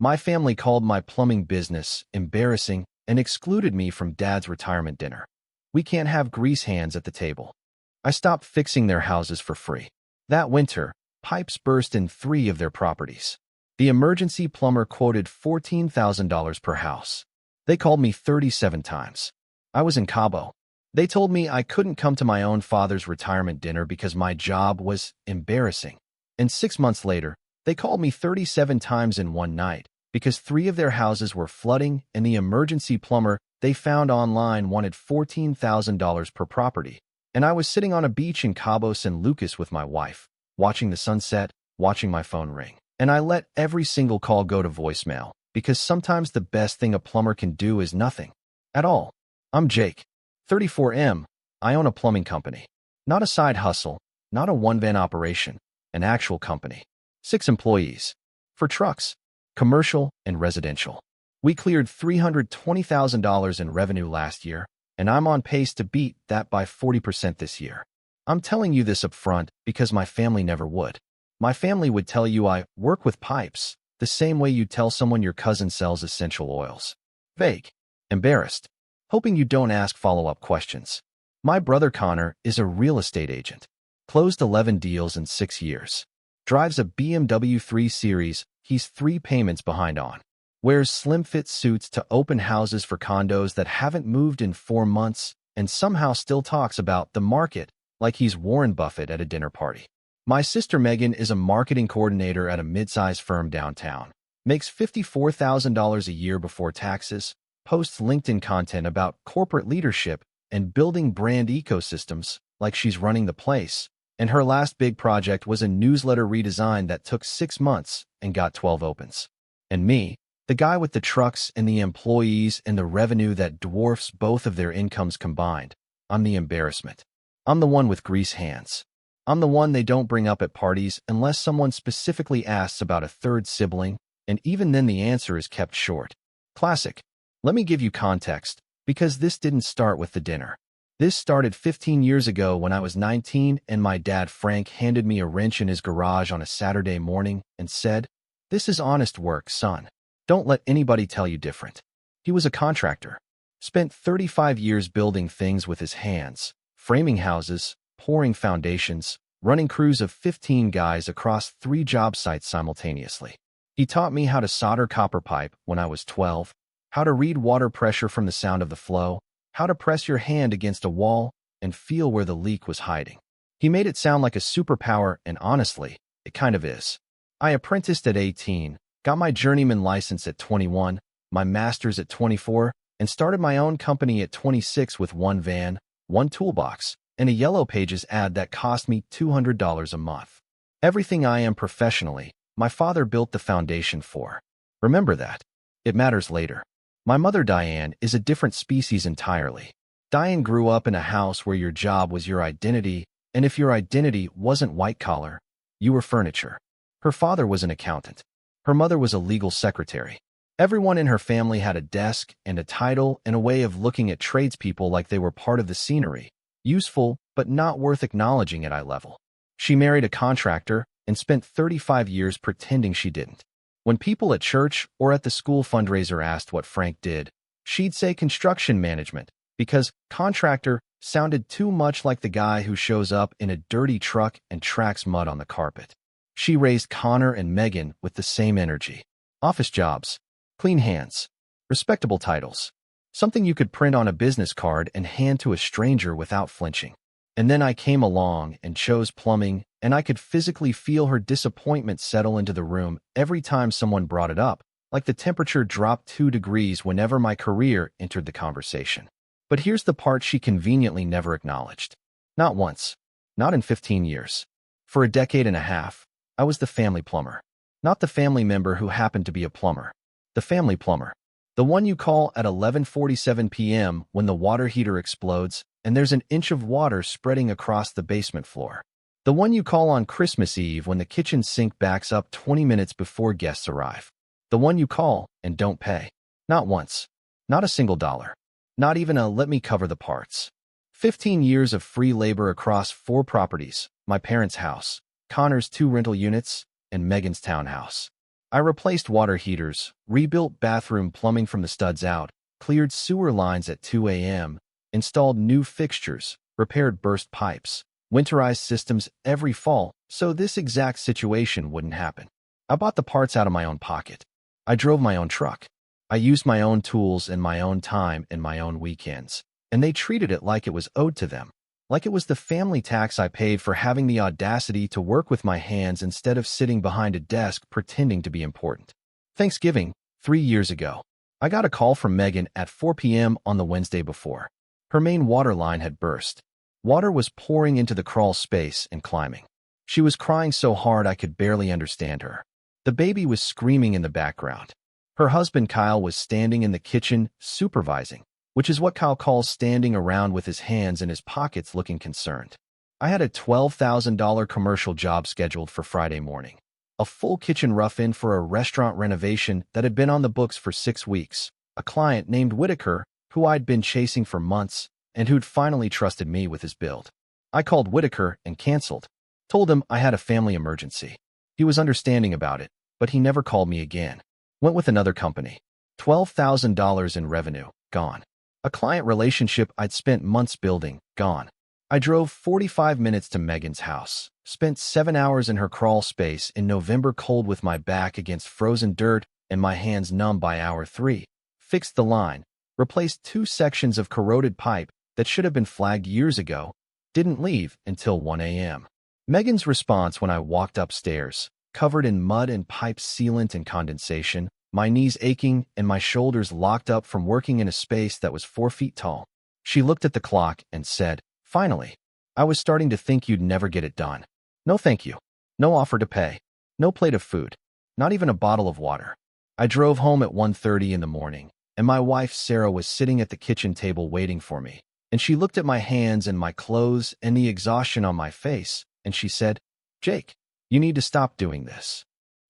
My family called my plumbing business embarrassing and excluded me from Dad's retirement dinner. We can't have grease hands at the table. I stopped fixing their houses for free. That winter, pipes burst in 3 of their properties. The emergency plumber quoted $14,000 per house. They called me 37 times. I was in Cabo. They told me I couldn't come to my own father's retirement dinner because my job was embarrassing. And 6 months later, they called me 37 times in one night because 3 of their houses were flooding and the emergency plumber they found online wanted $14,000 per property. And I was sitting on a beach in Cabo San Lucas with my wife, watching the sunset, watching my phone ring. And I let every single call go to voicemail because sometimes the best thing a plumber can do is nothing at all. I'm Jake, 34M. I own a plumbing company. Not a side hustle, not a one-van operation, an actual company. 6 employees. For trucks, commercial and residential. We cleared $320,000 in revenue last year, and I'm on pace to beat that by 40% this year. I'm telling you this up front because my family never would. My family would tell you I work with pipes, the same way you tell someone your cousin sells essential oils. Vague. Embarrassed. Hoping you don't ask follow-up questions. My brother Connor is a real estate agent. Closed 11 deals in 6 years. Drives a BMW 3 Series he's 3 payments behind on. Wears slim-fit suits to open houses for condos that haven't moved in 4 months and somehow still talks about the market like he's Warren Buffett at a dinner party. My sister Megan is a marketing coordinator at a mid-sized firm downtown. Makes $54,000 a year before taxes. Posts LinkedIn content about corporate leadership and building brand ecosystems like she's running the place. And her last big project was a newsletter redesign that took 6 months and got 12 opens. And me, the guy with the trucks and the employees and the revenue that dwarfs both of their incomes combined. I'm the embarrassment. I'm the one with grease hands. I'm the one they don't bring up at parties unless someone specifically asks about a 3rd sibling, and even then the answer is kept short. Classic. Let me give you context, because this didn't start with the dinner. This started 15 years ago when I was 19 and my dad Frank handed me a wrench in his garage on a Saturday morning and said, "This is honest work, son. Don't let anybody tell you different." He was a contractor. Spent 35 years building things with his hands, framing houses, pouring foundations, running crews of 15 guys across 3 job sites simultaneously. He taught me how to solder copper pipe when I was 12, how to read water pressure from the sound of the flow, how to press your hand against a wall and feel where the leak was hiding. He made it sound like a superpower, and honestly, it kind of is. I apprenticed at 18, got my journeyman license at 21, my master's at 24, and started my own company at 26 with 1 van, 1 toolbox, and a Yellow Pages ad that cost me $200 a month. Everything I am professionally, my father built the foundation for. Remember that. It matters later. My mother Diane is a different species entirely. Diane grew up in a house where your job was your identity, and if your identity wasn't white-collar, you were furniture. Her father was an accountant. Her mother was a legal secretary. Everyone in her family had a desk and a title and a way of looking at tradespeople like they were part of the scenery, useful but not worth acknowledging at eye level. She married a contractor and spent 35 years pretending she didn't. When people at church or at the school fundraiser asked what Frank did, she'd say construction management, because contractor sounded too much like the guy who shows up in a dirty truck and tracks mud on the carpet. She raised Connor and Megan with the same energy. Office jobs, clean hands, respectable titles, something you could print on a business card and hand to a stranger without flinching. And then I came along and chose plumbing, and I could physically feel her disappointment settle into the room every time someone brought it up, like the temperature dropped 2 degrees whenever my career entered the conversation. But here's the part she conveniently never acknowledged. Not once. Not in 15 years. For a decade and a half, I was the family plumber. Not the family member who happened to be a plumber. The family plumber. The one you call at 11:47 p.m. when the water heater explodes and there's an inch of water spreading across the basement floor. The one you call on Christmas Eve when the kitchen sink backs up 20 minutes before guests arrive. The one you call and don't pay. Not once. Not a single dollar. Not even a "let me cover the parts." 15 years of free labor across 4 properties, my parents' house, Connor's 2 rental units, and Megan's townhouse. I replaced water heaters, rebuilt bathroom plumbing from the studs out, cleared sewer lines at 2 a.m., installed new fixtures, repaired burst pipes, winterized systems every fall so this exact situation wouldn't happen. I bought the parts out of my own pocket. I drove my own truck. I used my own tools and my own time and my own weekends, and they treated it like it was owed to them, like it was the family tax I paid for having the audacity to work with my hands instead of sitting behind a desk pretending to be important. Thanksgiving, 3 years ago, I got a call from Megan at 4 p.m. on the Wednesday before. Her main water line had burst. Water was pouring into the crawl space and climbing. She was crying so hard I could barely understand her. The baby was screaming in the background. Her husband Kyle was standing in the kitchen supervising, which is what Kyle calls standing around with his hands in his pockets looking concerned. I had a $12,000 commercial job scheduled for Friday morning. A full kitchen rough-in for a restaurant renovation that had been on the books for 6 weeks. A client named Whitaker, who I'd been chasing for months and who'd finally trusted me with his build. I called Whitaker and canceled. Told him I had a family emergency. He was understanding about it, but he never called me again. Went with another company. $12,000 in revenue, gone. A client relationship I'd spent months building, gone. I drove 45 minutes to Megan's house, spent 7 hours in her crawl space in November cold with my back against frozen dirt and my hands numb by hour 3, fixed the line, replaced 2 sections of corroded pipe that should have been flagged years ago, didn't leave until 1 a.m. Megan's response when I walked upstairs, covered in mud and pipe sealant and condensation, my knees aching and my shoulders locked up from working in a space that was 4 feet tall. She looked at the clock and said, "Finally. I was starting to think you'd never get it done. No thank you. No offer to pay. No plate of food. Not even a bottle of water." I drove home at 1:30 in the morning, and my wife Sarah was sitting at the kitchen table waiting for me, and she looked at my hands and my clothes and the exhaustion on my face, and she said, "Jake, you need to stop doing this."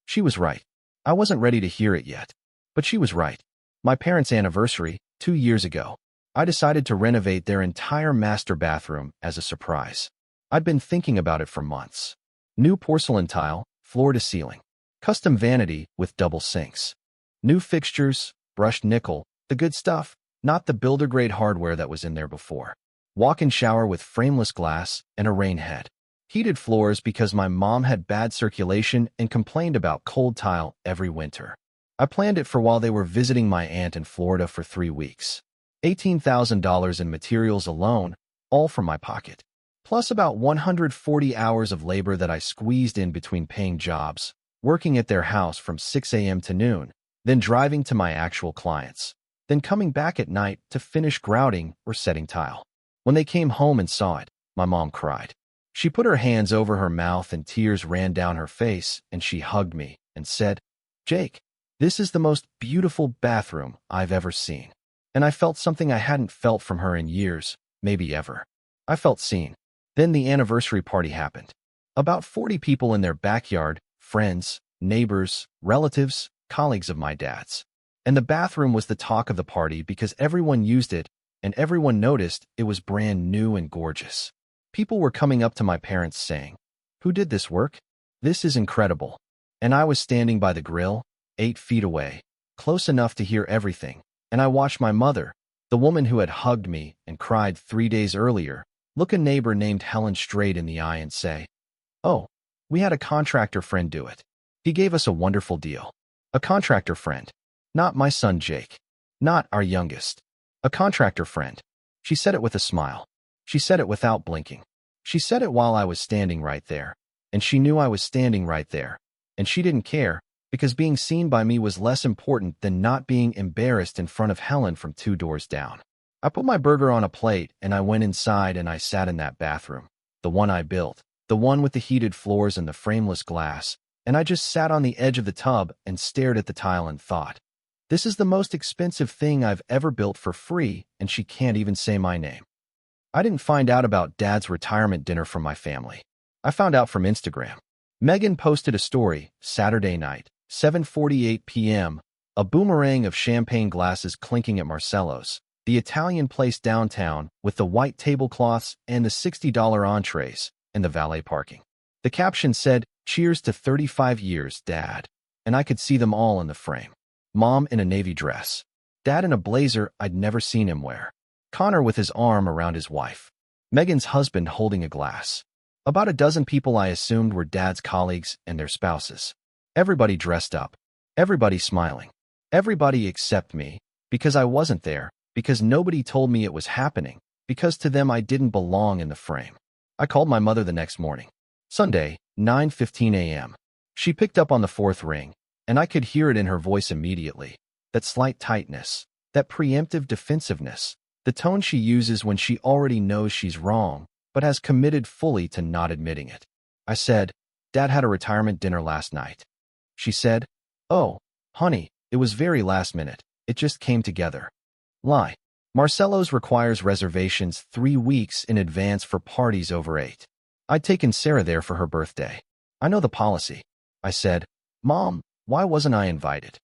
She was right. I wasn't ready to hear it yet, but she was right. My parents' anniversary, 2 years ago, I decided to renovate their entire master bathroom as a surprise. I'd been thinking about it for months. New porcelain tile, floor to ceiling. Custom vanity with double sinks. New fixtures, brushed nickel, the good stuff, not the builder-grade hardware that was in there before. Walk-in shower with frameless glass and a rain head. Heated floors because my mom had bad circulation and complained about cold tile every winter. I planned it for while they were visiting my aunt in Florida for 3 weeks. $18,000 in materials alone, all from my pocket. Plus about 140 hours of labor that I squeezed in between paying jobs, working at their house from 6 a.m. to noon, then driving to my actual clients, then coming back at night to finish grouting or setting tile. When they came home and saw it, my mom cried. She put her hands over her mouth and tears ran down her face, and she hugged me and said, "Jake, this is the most beautiful bathroom I've ever seen." And I felt something I hadn't felt from her in years, maybe ever. I felt seen. Then the anniversary party happened. About 40 people in their backyard, friends, neighbors, relatives, colleagues of my dad's. And the bathroom was the talk of the party because everyone used it, and everyone noticed it was brand new and gorgeous. People were coming up to my parents saying, "Who did this work? This is incredible." And I was standing by the grill, 8 feet away, close enough to hear everything, and I watched my mother, the woman who had hugged me and cried 3 days earlier, look a neighbor named Helen straight in the eye and say, "Oh, we had a contractor friend do it. He gave us a wonderful deal." A contractor friend. Not my son Jake. Not our youngest. A contractor friend. She said it with a smile. She said it without blinking. She said it while I was standing right there, and she knew I was standing right there, and she didn't care, because being seen by me was less important than not being embarrassed in front of Helen from 2 doors down. I put my burger on a plate and I went inside and I sat in that bathroom, the one I built, the one with the heated floors and the frameless glass, and I just sat on the edge of the tub and stared at the tile and thought, this is the most expensive thing I've ever built for free, and she can't even say my name. I didn't find out about Dad's retirement dinner from my family. I found out from Instagram. Megan posted a story, Saturday night, 7:48 p.m., a boomerang of champagne glasses clinking at Marcello's, the Italian place downtown with the white tablecloths and the $60 entrees, and the valet parking. The caption said, "Cheers to 35 years, Dad." and I could see them all in the frame. Mom in a navy dress. Dad in a blazer I'd never seen him wear. Connor with his arm around his wife. Megan's husband holding a glass. About a dozen people I assumed were Dad's colleagues and their spouses. Everybody dressed up. Everybody smiling. Everybody except me, because I wasn't there, because nobody told me it was happening, because to them I didn't belong in the frame. I called my mother the next morning. Sunday, 9:15 a.m. She picked up on the fourth ring, and I could hear it in her voice immediately. That slight tightness, that preemptive defensiveness, the tone she uses when she already knows she's wrong, but has committed fully to not admitting it. I said, Dad had a retirement dinner last night. She said, oh, honey, it was very last minute. It just came together. Lie. Marcello's requires reservations 3 weeks in advance for parties over 8. I'd taken Sarah there for her birthday. I know the policy. I said, Mom, why wasn't I invited?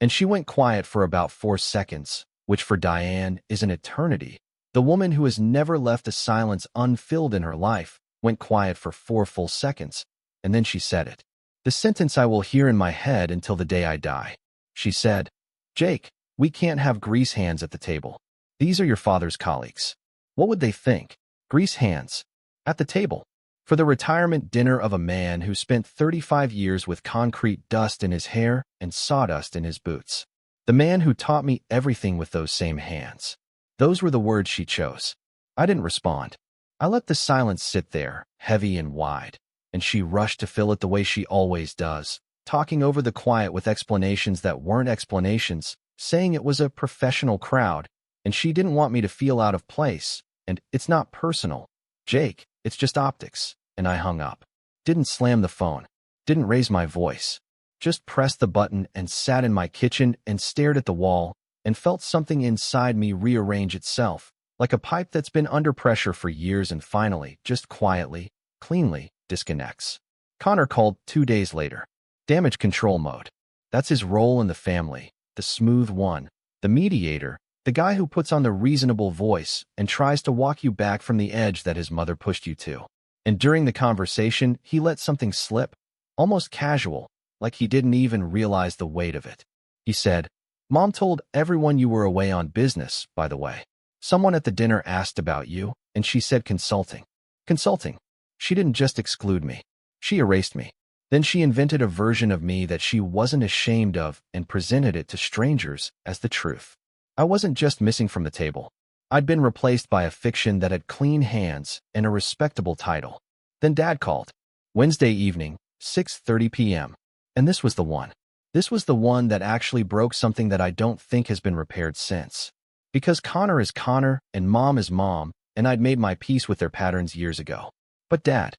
And she went quiet for about 4 seconds, which for Diane is an eternity. The woman who has never left a silence unfilled in her life went quiet for 4 full seconds, and then she said it. The sentence I will hear in my head until the day I die. She said, Jake, we can't have grease hands at the table. These are your father's colleagues. What would they think? Grease hands. At the table. For the retirement dinner of a man who spent 35 years with concrete dust in his hair and sawdust in his boots. The man who taught me everything with those same hands. Those were the words she chose. I didn't respond. I let the silence sit there, heavy and wide, and she rushed to fill it the way she always does, talking over the quiet with explanations that weren't explanations, saying it was a professional crowd, and she didn't want me to feel out of place, and it's not personal. Jake, it's just optics, and I hung up. Didn't slam the phone. Didn't raise my voice. Just pressed the button and sat in my kitchen and stared at the wall and felt something inside me rearrange itself, like a pipe that's been under pressure for years and finally, just quietly, cleanly, disconnects. Connor called 2 days later. Damage control mode. That's his role in the family, the smooth one, the mediator, the guy who puts on the reasonable voice and tries to walk you back from the edge that his mother pushed you to. And during the conversation, he let something slip, almost casual, like he didn't even realize the weight of it. He said, Mom told everyone you were away on business, by the way. Someone at the dinner asked about you, and she said consulting. Consulting. She didn't just exclude me. She erased me. Then she invented a version of me that she wasn't ashamed of and presented it to strangers as the truth. I wasn't just missing from the table. I'd been replaced by a fiction that had clean hands and a respectable title. Then Dad called. Wednesday evening, 6:30 p.m. And this was the one. This was the one that actually broke something that I don't think has been repaired since. Because Connor is Connor and Mom is Mom, and I'd made my peace with their patterns years ago. But Dad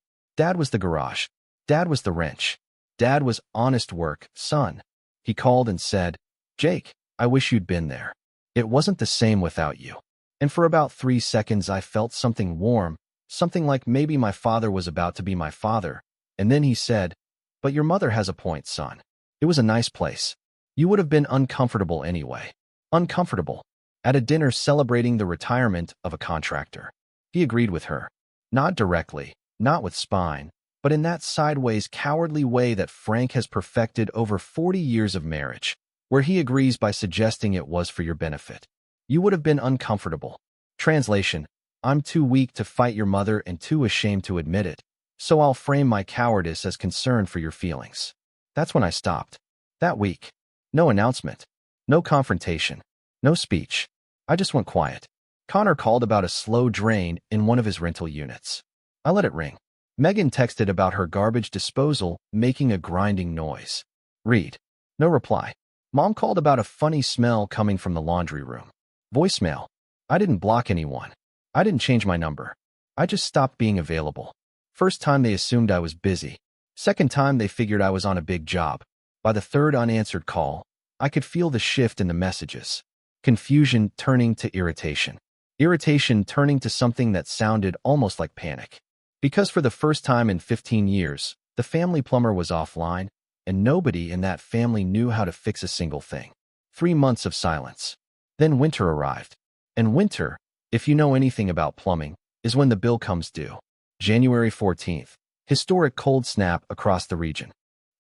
was the garage. Dad was the wrench. Dad was honest work, son. He called and said, Jake, I wish you'd been there. It wasn't the same without you. And for about 3 seconds I felt something warm, something like maybe my father was about to be my father. And then he said, but your mother has a point, son. It was a nice place. You would have been uncomfortable anyway. Uncomfortable. At a dinner celebrating the retirement of a contractor. He agreed with her. Not directly, not with spine, but in that sideways cowardly way that Frank has perfected over 40 years of marriage, where he agrees by suggesting it was for your benefit. You would have been uncomfortable. Translation, I'm too weak to fight your mother and too ashamed to admit it, so I'll frame my cowardice as concern for your feelings. That's when I stopped. That week. No announcement. No confrontation. No speech. I just went quiet. Connor called about a slow drain in one of his rental units. I let it ring. Megan texted about her garbage disposal making a grinding noise. Read. No reply. Mom called about a funny smell coming from the laundry room. Voicemail. I didn't block anyone. I didn't change my number. I just stopped being available. First time they assumed I was busy. Second time they figured I was on a big job. By the third unanswered call, I could feel the shift in the messages. Confusion turning to irritation. Irritation turning to something that sounded almost like panic. Because for the first time in 15 years, the family plumber was offline, and nobody in that family knew how to fix a single thing. 3 months of silence. Then winter arrived. And winter, if you know anything about plumbing, is when the bill comes due. January 14th. Historic cold snap across the region.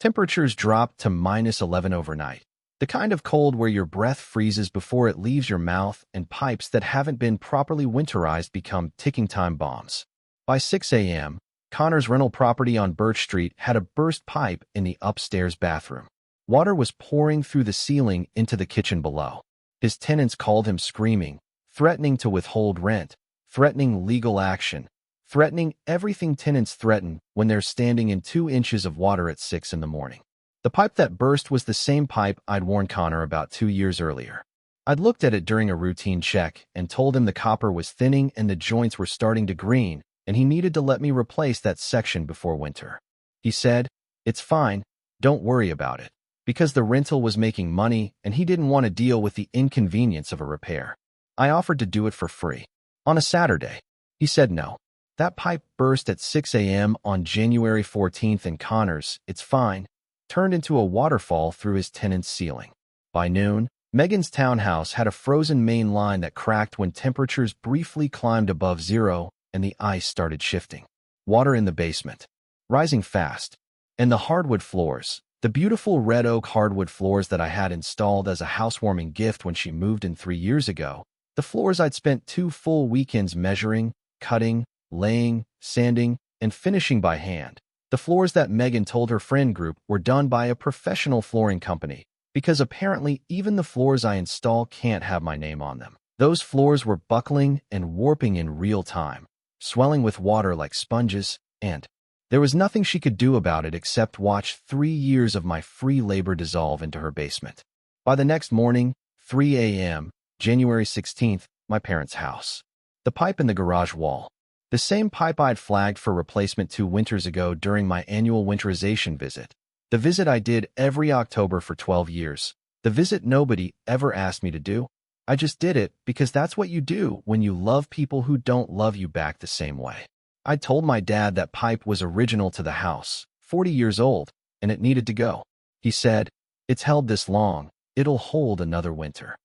Temperatures dropped to -11 overnight. The kind of cold where your breath freezes before it leaves your mouth and pipes that haven't been properly winterized become ticking time bombs. By 6 a.m., Connor's rental property on Birch Street had a burst pipe in the upstairs bathroom. Water was pouring through the ceiling into the kitchen below. His tenants called him screaming, threatening to withhold rent, threatening legal action, threatening everything tenants threaten when they're standing in 2 inches of water at 6 in the morning. The pipe that burst was the same pipe I'd warned Connor about 2 years earlier. I'd looked at it during a routine check and told him the copper was thinning and the joints were starting to green, and he needed to let me replace that section before winter. He said, "It's fine, don't worry about it," because the rental was making money and he didn't want to deal with the inconvenience of a repair. I offered to do it for free. On a Saturday, he said no. That pipe burst at 6 a.m. on January 14th and Connor's, "It's fine," turned into a waterfall through his tenant's ceiling. By noon, Megan's townhouse had a frozen main line that cracked when temperatures briefly climbed above zero and the ice started shifting. Water in the basement, rising fast. And the hardwood floors, the beautiful red oak hardwood floors that I had installed as a housewarming gift when she moved in 3 years ago, the floors I'd spent 2 full weekends measuring, cutting, laying, sanding, and finishing by hand. The floors that Megan told her friend group were done by a professional flooring company, because apparently even the floors I install can't have my name on them. Those floors were buckling and warping in real time, swelling with water like sponges, and there was nothing she could do about it except watch 3 years of my free labor dissolve into her basement. By the next morning, 3 a.m., January 16th, my parents' house. The pipe in the garage wall. The same pipe I'd flagged for replacement 2 winters ago during my annual winterization visit. The visit I did every October for 12 years. The visit nobody ever asked me to do. I just did it because that's what you do when you love people who don't love you back the same way. I told my dad that pipe was original to the house, 40 years old, and it needed to go. He said, "It's held this long, it'll hold another winter."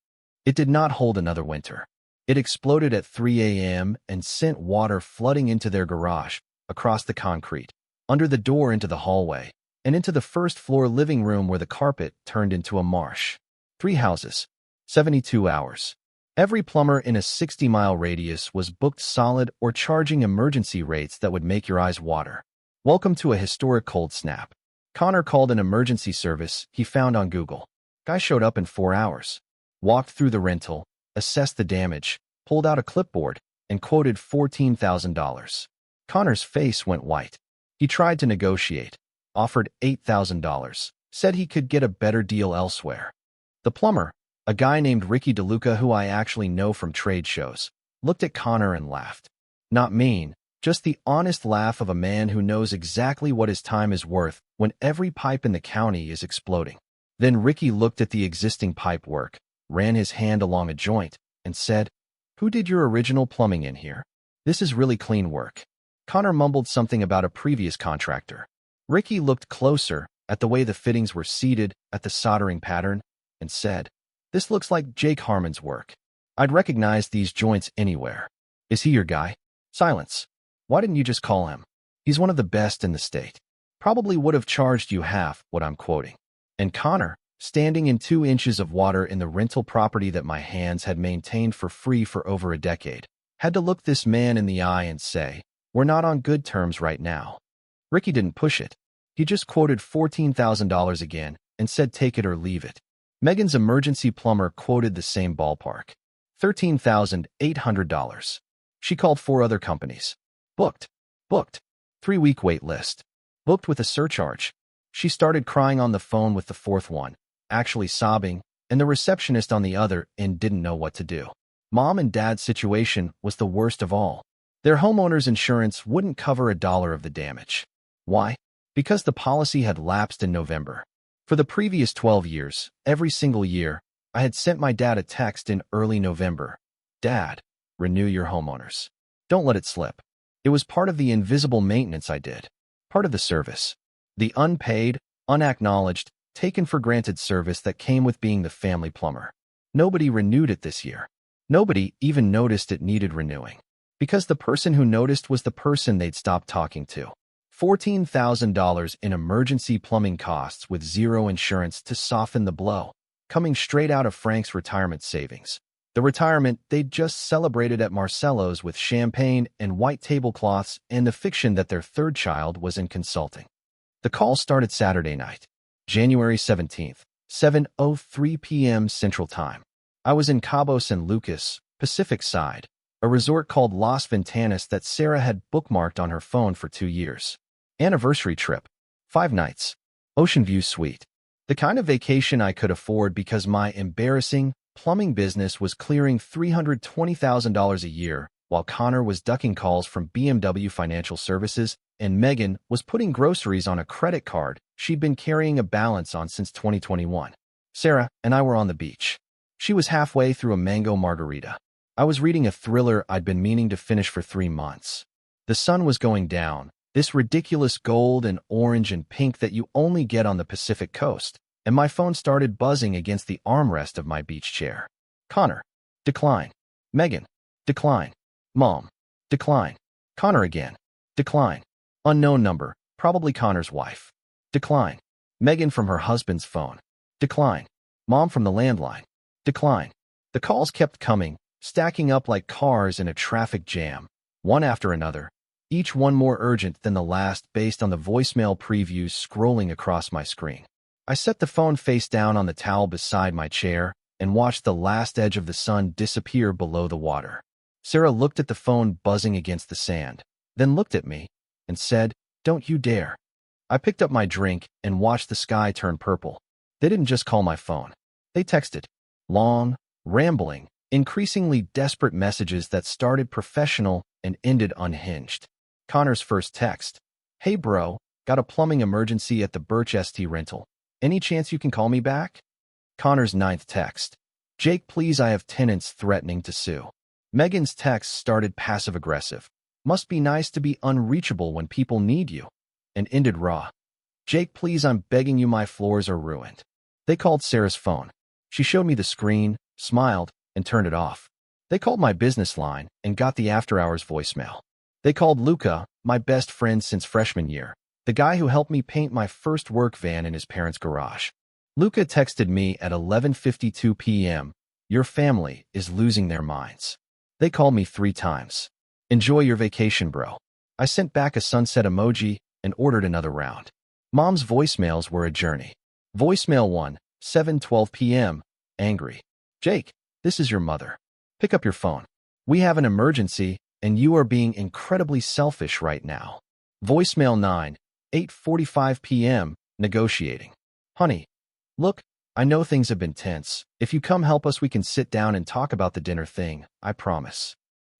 It did not hold another winter. It exploded at 3 a.m. and sent water flooding into their garage, across the concrete, under the door into the hallway, and into the first-floor living room where the carpet turned into a marsh. 3 houses, 72 hours. Every plumber in a 60-mile radius was booked solid or charging emergency rates that would make your eyes water. Welcome to a historic cold snap. Connor called an emergency service he found on Google. Guy showed up in 4 hours. Walked through the rental, assessed the damage, pulled out a clipboard, and quoted $14,000. Connor's face went white. He tried to negotiate, offered $8,000, said he could get a better deal elsewhere. The plumber, a guy named Ricky DeLuca who I actually know from trade shows, looked at Connor and laughed. Not mean, just the honest laugh of a man who knows exactly what his time is worth when every pipe in the county is exploding. Then Ricky looked at the existing pipe work, ran his hand along a joint, and said, "Who did your original plumbing in here? This is really clean work." Connor mumbled something about a previous contractor. Ricky looked closer at the way the fittings were seated, at the soldering pattern, and said, "This looks like Jake Harmon's work. I'd recognize these joints anywhere. Is he your guy?" Silence. "Why didn't you just call him? He's one of the best in the state. Probably would have charged you half what I'm quoting." And Connor, standing in 2 inches of water in the rental property that my hands had maintained for free for over a decade, had to look this man in the eye and say, "We're not on good terms right now." Ricky didn't push it. He just quoted $14,000 again and said take it or leave it. Megan's emergency plumber quoted the same ballpark, $13,800. She called 4 other companies. Booked. 3-week wait list. Booked with a surcharge. She started crying on the phone with the 4th one, actually sobbing, and the receptionist on the other end didn't know what to do. Mom and Dad's situation was the worst of all. Their homeowner's insurance wouldn't cover $1 of the damage. Why? Because the policy had lapsed in November. For the previous 12 years, every single year, I had sent my dad a text in early November. "Dad, renew your homeowners. Don't let it slip." It was part of the invisible maintenance I did. Part of the service. The unpaid, unacknowledged, taken for granted service that came with being the family plumber. Nobody renewed it this year. Nobody even noticed it needed renewing. Because the person who noticed was the person they'd stopped talking to. $14,000 in emergency plumbing costs with zero insurance to soften the blow, coming straight out of Frank's retirement savings. The retirement they'd just celebrated at Marcello's with champagne and white tablecloths, and the fiction that their third child was in consulting. The call started Saturday night, January 17th, 7:03 p.m. Central Time. I was in Cabo San Lucas, Pacific Side, a resort called Las Ventanas that Sarah had bookmarked on her phone for 2 years. Anniversary trip, 5 nights, ocean view suite. The kind of vacation I could afford because my embarrassing plumbing business was clearing $320,000 a year, while Connor was ducking calls from BMW Financial Services and Megan was putting groceries on a credit card she'd been carrying a balance on since 2021. Sarah and I were on the beach. She was halfway through a mango margarita. I was reading a thriller I'd been meaning to finish for 3 months. The sun was going down, this ridiculous gold and orange and pink that you only get on the Pacific coast, and my phone started buzzing against the armrest of my beach chair. Connor. Decline. Megan. Decline. Mom. Decline. Connor again. Decline. Unknown number, probably Connor's wife. Decline. Megan from her husband's phone. Decline. Mom from the landline. Decline. The calls kept coming, stacking up like cars in a traffic jam, one after another, each one more urgent than the last based on the voicemail previews scrolling across my screen. I set the phone face down on the towel beside my chair and watched the last edge of the sun disappear below the water. Sarah looked at the phone buzzing against the sand, then looked at me and said, "Don't you dare." I picked up my drink and watched the sky turn purple. They didn't just call my phone. They texted. Long, rambling, increasingly desperate messages that started professional and ended unhinged. Connor's first text. "Hey bro, got a plumbing emergency at the Birch ST rental. Any chance you can call me back?" Connor's ninth text. "Jake, please, I have tenants threatening to sue." Megan's text started passive-aggressive. "Must be nice to be unreachable when people need you," and ended raw. "Jake, please, I'm begging you, my floors are ruined." They called Sarah's phone. She showed me the screen, smiled, and turned it off. They called my business line and got the after-hours voicemail. They called Luca, my best friend since freshman year, the guy who helped me paint my first work van in his parents' garage. Luca texted me at 11:52 p.m., "Your family is losing their minds." They called me 3 times. "Enjoy your vacation, bro." I sent back a sunset emoji and ordered another round. Mom's voicemails were a journey. Voicemail 1, 7:12 p.m., angry. "Jake, this is your mother. Pick up your phone. We have an emergency, and you are being incredibly selfish right now." Voicemail 9, 8:45 p.m., negotiating. "Honey, look, I know things have been tense. If you come help us, we can sit down and talk about the dinner thing, I promise."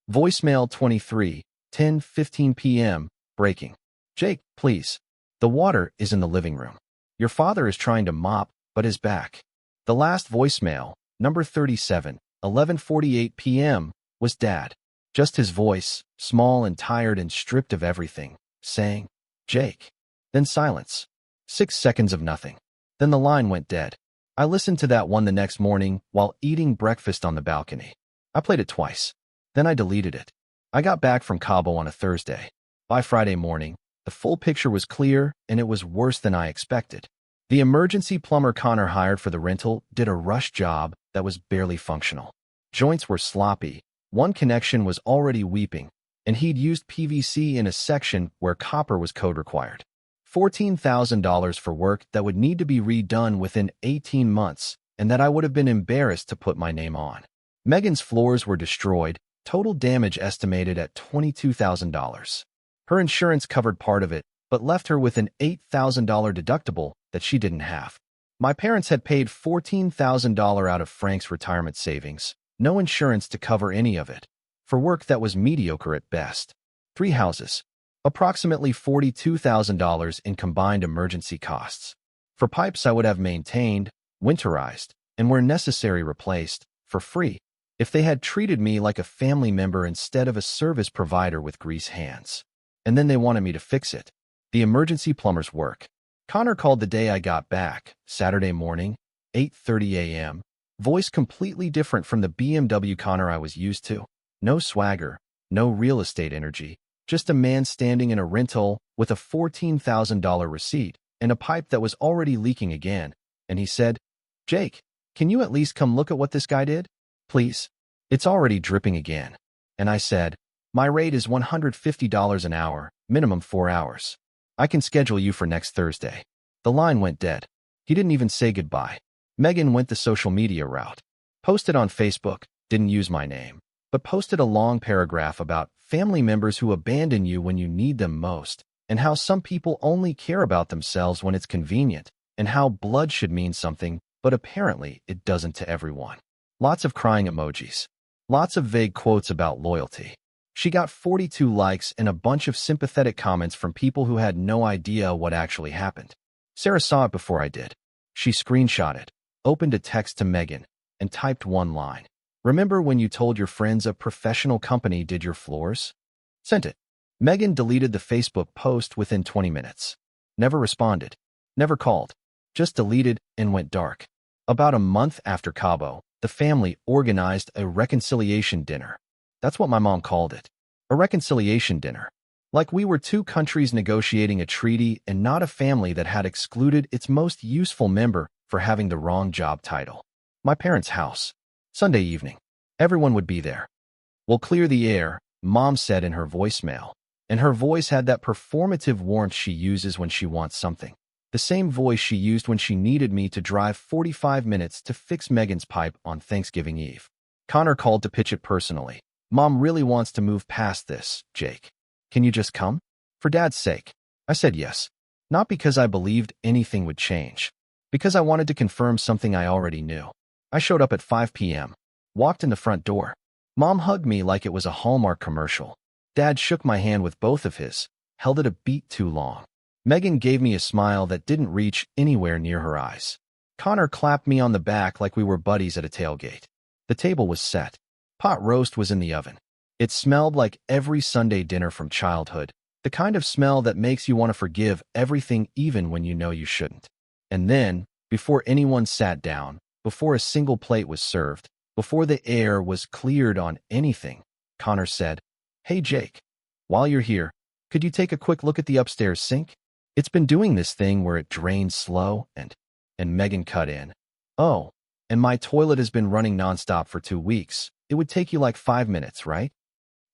Voicemail 23, 10:15 p.m., breaking. "Jake, please. The water is in the living room. Your father is trying to mop, but is back." The last voicemail, number 37, 11:48 p.m., was Dad. Just his voice, small and tired and stripped of everything, saying, "Jake." Then silence. 6 seconds of nothing. Then the line went dead. I listened to that one the next morning while eating breakfast on the balcony. I played it twice. Then I deleted it. I got back from Cabo on a Thursday. By Friday morning, the full picture was clear, and it was worse than I expected. The emergency plumber Connor hired for the rental did a rush job that was barely functional. Joints were sloppy, one connection was already weeping, and he'd used PVC in a section where copper was code required. $14,000 for work that would need to be redone within 18 months, and that I would have been embarrassed to put my name on. Megan's floors were destroyed, total damage estimated at $22,000. Her insurance covered part of it, but left her with an $8,000 deductible that she didn't have. My parents had paid $14,000 out of Frank's retirement savings, no insurance to cover any of it, for work that was mediocre at best. 3 houses. Approximately $42,000 in combined emergency costs. For pipes I would have maintained, winterized, and where necessary replaced, for free, if they had treated me like a family member instead of a service provider with grease hands. And then they wanted me to fix it. The emergency plumber's work. Connor called the day I got back, Saturday morning, 8:30 a.m., voice completely different from the BMW Connor I was used to. No swagger, no real estate energy, Just a man standing in a rental with a $14,000 receipt and a pipe that was already leaking again, and he said, "Jake, can you at least come look at what this guy did? Please. It's already dripping again." And I said, "My rate is $150 an hour, minimum 4 hours. I can schedule you for next Thursday." The line went dead. He didn't even say goodbye. Megan went the social media route. Posted on Facebook, didn't use my name, but posted a long paragraph about family members who abandon you when you need them most, and how some people only care about themselves when it's convenient, and how blood should mean something, but apparently it doesn't to everyone. Lots of crying emojis. Lots of vague quotes about loyalty. She got 42 likes and a bunch of sympathetic comments from people who had no idea what actually happened. Sarah saw it before I did. She screenshot it, opened a text to Megan, and typed one line. "Remember when you told your friends a professional company did your floors?" Sent it. Megan deleted the Facebook post within 20 minutes. Never responded. Never called. Just deleted and went dark. About a month after Cabo, the family organized a reconciliation dinner. That's what my mom called it. A reconciliation dinner. Like we were two countries negotiating a treaty and not a family that had excluded its most useful member for having the wrong job title. My parents' house. Sunday evening. Everyone would be there. "We'll clear the air," Mom said in her voicemail. And her voice had that performative warmth she uses when she wants something. The same voice she used when she needed me to drive 45 minutes to fix Megan's pipe on Thanksgiving Eve. Connor called to pitch it personally. "Mom really wants to move past this, Jake. Can you just come? For Dad's sake." I said yes. Not because I believed anything would change. Because I wanted to confirm something I already knew. I showed up at 5 p.m. Walked in the front door. Mom hugged me like it was a Hallmark commercial. Dad shook my hand with both of his, held it a beat too long. Megan gave me a smile that didn't reach anywhere near her eyes. Connor clapped me on the back like we were buddies at a tailgate. The table was set. Pot roast was in the oven. It smelled like every Sunday dinner from childhood, the kind of smell that makes you want to forgive everything even when you know you shouldn't. And then, before anyone sat down, before a single plate was served, before the air was cleared on anything, Connor said, "Hey Jake, while you're here, could you take a quick look at the upstairs sink? It's been doing this thing where it drains slow and Megan cut in. "Oh, and my toilet has been running nonstop for 2 weeks. It would take you like 5 minutes, right?"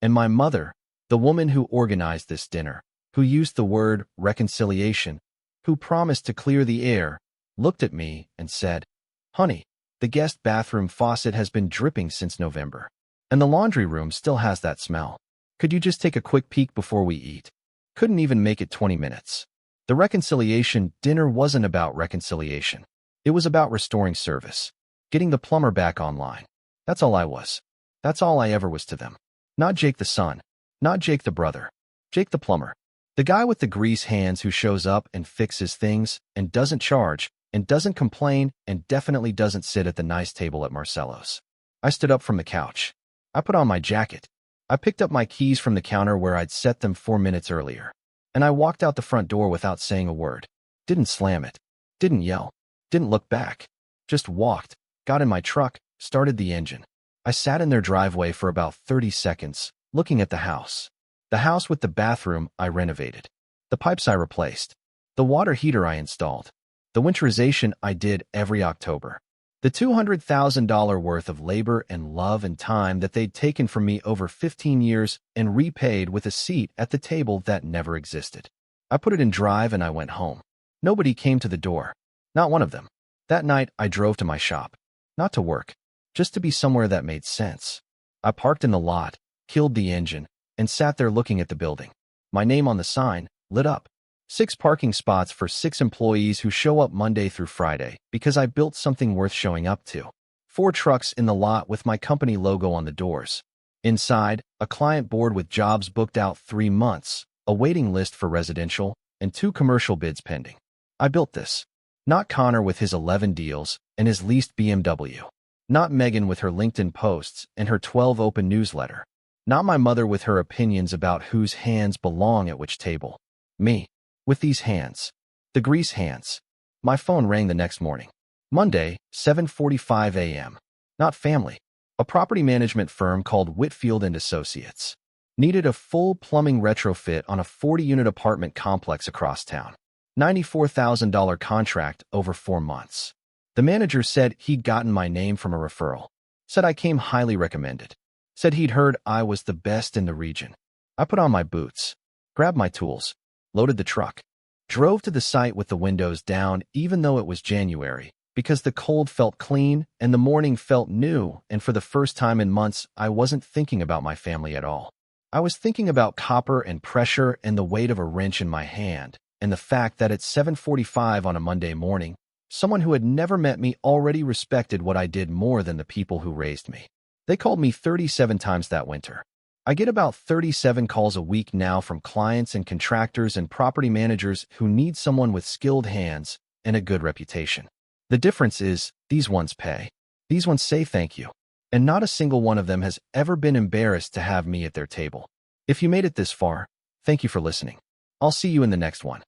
And my mother, the woman who organized this dinner, who used the word reconciliation, who promised to clear the air, looked at me and said, "Honey, the guest bathroom faucet has been dripping since November. And the laundry room still has that smell. Could you just take a quick peek before we eat?" Couldn't even make it 20 minutes. The reconciliation dinner wasn't about reconciliation. It was about restoring service. Getting the plumber back online. That's all I was. That's all I ever was to them. Not Jake the son. Not Jake the brother. Jake the plumber. The guy with the grease hands who shows up and fixes things and doesn't charge and doesn't complain and definitely doesn't sit at the nice table at Marcello's. I stood up from the couch. I put on my jacket. I picked up my keys from the counter where I'd set them 4 minutes earlier. And I walked out the front door without saying a word. Didn't slam it. Didn't yell. Didn't look back. Just walked, got in my truck, started the engine. I sat in their driveway for about 30 seconds, looking at the house. The house with the bathroom I renovated. The pipes I replaced. The water heater I installed. The winterization I did every October. The $200,000 worth of labor and love and time that they'd taken from me over 15 years and repaid with a seat at the table that never existed. I put it in drive and I went home. Nobody came to the door. Not one of them. That night, I drove to my shop. Not to work. Just to be somewhere that made sense. I parked in the lot, killed the engine, and sat there looking at the building. My name on the sign, lit up. 6 parking spots for 6 employees who show up Monday through Friday because I built something worth showing up to. 4 trucks in the lot with my company logo on the doors. Inside, a client board with jobs booked out 3 months, a waiting list for residential, and 2 commercial bids pending. I built this. Not Connor with his 11 deals and his leased BMW. Not Megan with her LinkedIn posts and her 12 open newsletter. Not my mother with her opinions about whose hands belong at which table. Me. With these hands. The grease hands. My phone rang the next morning. Monday, 7:45 a.m. Not family. A property management firm called Whitfield & Associates. Needed a full plumbing retrofit on a 40-unit apartment complex across town. $94,000 contract over 4 months. The manager said he'd gotten my name from a referral. Said I came highly recommended. Said he'd heard I was the best in the region. I put on my boots, grabbed my tools, loaded the truck, drove to the site with the windows down even though it was January, because the cold felt clean and the morning felt new, and for the first time in months, I wasn't thinking about my family at all. I was thinking about copper and pressure and the weight of a wrench in my hand, and the fact that at 7:45 on a Monday morning, someone who had never met me already respected what I did more than the people who raised me. They called me 37 times that winter. I get about 37 calls a week now from clients and contractors and property managers who need someone with skilled hands and a good reputation. The difference is, these ones pay. These ones say thank you. And not a single one of them has ever been embarrassed to have me at their table. If you made it this far, thank you for listening. I'll see you in the next one.